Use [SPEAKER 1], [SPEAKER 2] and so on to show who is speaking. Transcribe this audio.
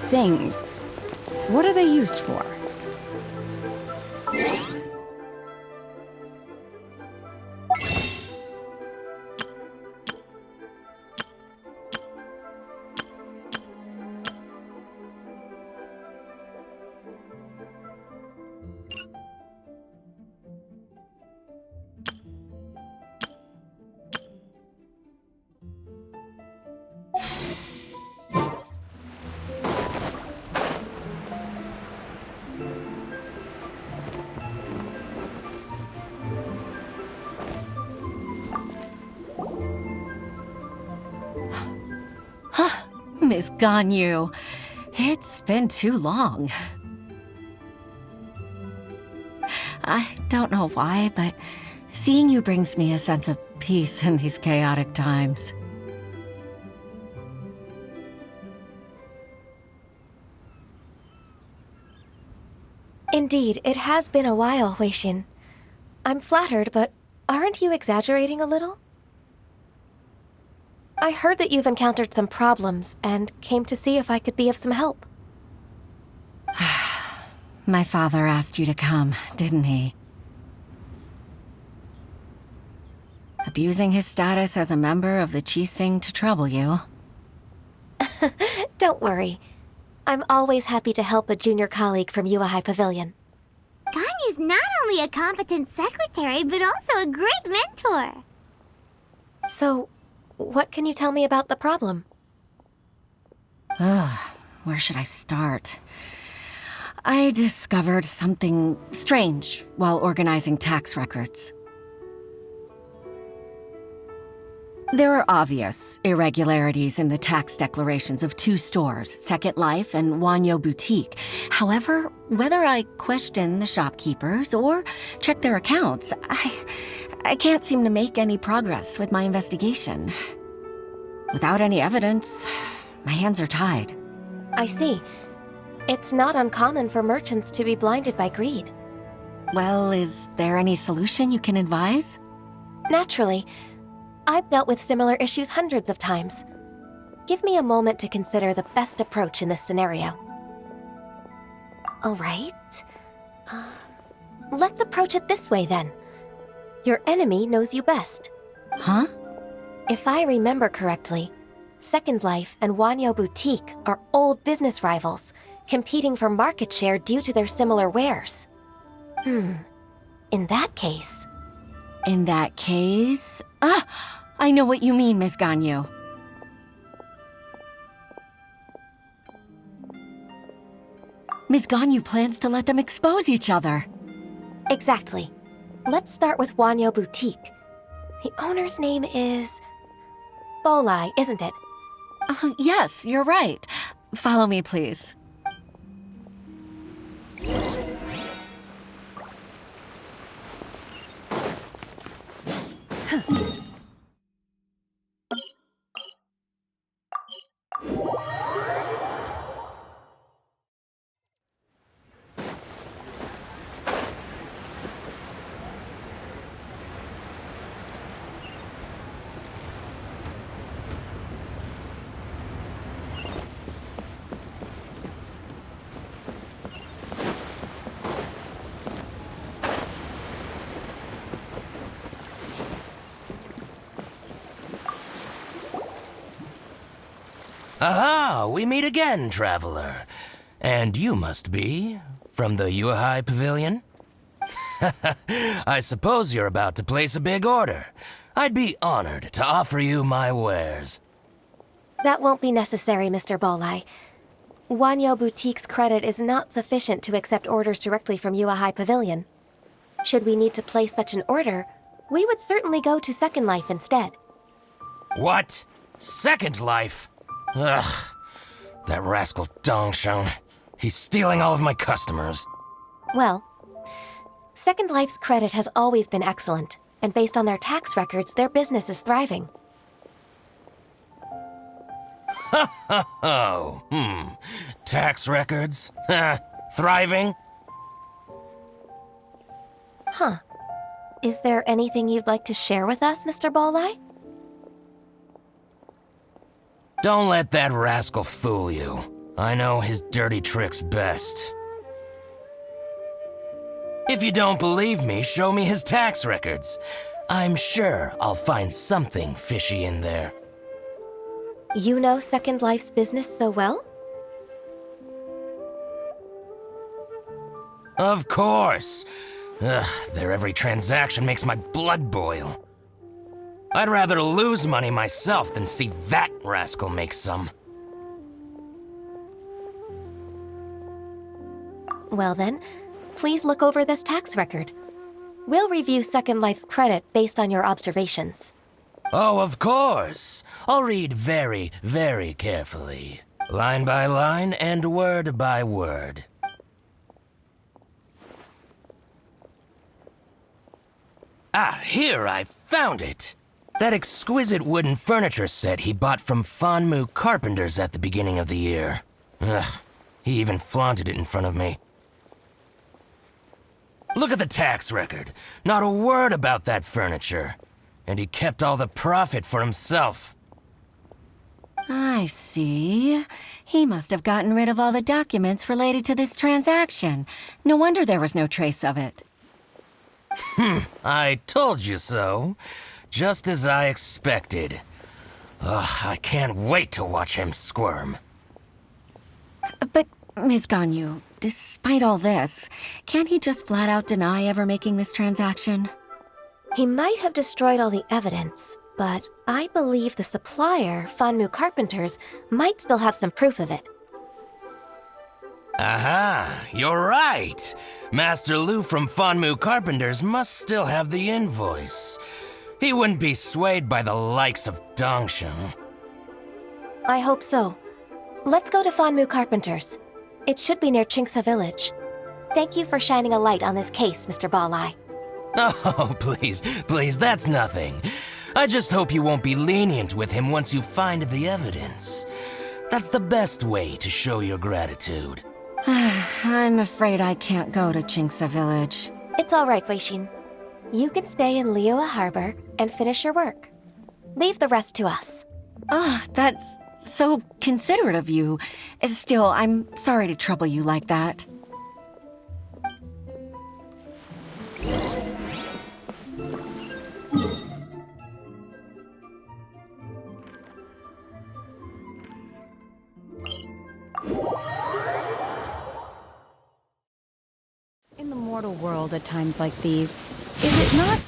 [SPEAKER 1] things. What are they used for?
[SPEAKER 2] Miss Ganyu, it's been too long. I don't know why, but seeing you brings me a sense of peace in these chaotic times.
[SPEAKER 3] Indeed, it has been a while, Huixin. I'm flattered, but aren't you exaggerating a little? I heard that you've encountered some problems and came to see if I could be of some help.
[SPEAKER 2] My father asked you to come, didn't he? Abusing his status as a member of the Qixing to trouble you.
[SPEAKER 3] Don't worry. I'm always happy to help a junior colleague from Yuehai Pavilion.
[SPEAKER 4] Ganyu's not only a competent secretary, but also a great mentor.
[SPEAKER 3] So, what can you tell me about the problem?
[SPEAKER 2] Where should I start? I discovered something strange while organizing tax records. There are obvious irregularities in the tax declarations of two stores, Second Life and Wanyo Boutique. However, whether I question the shopkeepers or check their accounts, I can't seem to make any progress with my investigation. Without any evidence, my hands are tied.
[SPEAKER 3] I see. It's not uncommon for merchants to be blinded by greed.
[SPEAKER 2] Well, is there any solution you can advise?
[SPEAKER 3] Naturally. I've dealt with similar issues hundreds of times. Give me a moment to consider the best approach in this scenario. All right. Let's approach it this way then. Your enemy knows you best.
[SPEAKER 2] Huh?
[SPEAKER 3] If I remember correctly, Second Life and Wanyo Boutique are old business rivals, competing for market share due to their similar wares. In that case...
[SPEAKER 2] In that case... I know what you mean, Miss Ganyu. Miss Ganyu plans to let them expose each other.
[SPEAKER 3] Exactly. Let's start with Wanyo Boutique. The owner's name is... Bolai, isn't it?
[SPEAKER 2] Yes, you're right. Follow me, please.
[SPEAKER 5] Aha! We meet again, traveler. And you must be from the Yuehai Pavilion? I suppose you're about to place a big order. I'd be honored to offer you my wares.
[SPEAKER 3] That won't be necessary, Mr. Bolai. Wanyo Boutique's credit is not sufficient to accept orders directly from Yuehai Pavilion. Should we need to place such an order, we would certainly go to Second Life instead.
[SPEAKER 5] What? Second Life? Ugh. That rascal Dongsheng. He's stealing all of my customers.
[SPEAKER 3] Well, Second Life's credit has always been excellent, and based on their tax records, their business is thriving.
[SPEAKER 5] Oh, tax records? Thriving?
[SPEAKER 3] Huh. Is there anything you'd like to share with us, Mr. Bolai?
[SPEAKER 5] Don't let that rascal fool you. I know his dirty tricks best. If you don't believe me, show me his tax records. I'm sure I'll find something fishy in there.
[SPEAKER 3] You know Second Life's business so well?
[SPEAKER 5] Of course. Ugh, their every transaction makes my blood boil. I'd rather lose money myself than see that rascal make some.
[SPEAKER 3] Well then, please look over this tax record. We'll review Second Life's credit based on your observations.
[SPEAKER 5] Oh, of course. I'll read very, very carefully. Line by line and word by word. Ah, here, I found it. That exquisite wooden furniture set he bought from Fanmu Carpenters at the beginning of the year. Ugh, he even flaunted it in front of me. Look at the tax record. Not a word about that furniture. And he kept all the profit for himself.
[SPEAKER 2] I see. He must have gotten rid of all the documents related to this transaction. No wonder there was no trace of it.
[SPEAKER 5] I told you so. Just as I expected. Ugh, I can't wait to watch him squirm.
[SPEAKER 2] But, Ms. Ganyu, despite all this, can't he just flat out deny ever making this transaction?
[SPEAKER 3] He might have destroyed all the evidence, but I believe the supplier, Fanmu Carpenters, might still have some proof of it.
[SPEAKER 5] Aha, you're right. Master Lu from Fanmu Carpenters must still have the invoice. He wouldn't be swayed by the likes of Dongsheng.
[SPEAKER 3] I hope so. Let's go to Fanmu Carpenters. It should be near Chingsa Village. Thank you for shining a light on this case, Mr. Balai.
[SPEAKER 5] Oh, please, that's nothing. I just hope you won't be lenient with him once you find the evidence. That's the best way to show your gratitude.
[SPEAKER 2] I'm afraid I can't go to Chingsa Village.
[SPEAKER 3] It's all right, Weishin. You can stay in Liyue Harbor and finish your work. Leave the rest to us.
[SPEAKER 2] Oh, that's so considerate of you. Still, I'm sorry to trouble you like that.
[SPEAKER 1] In the mortal world at times like these, is it not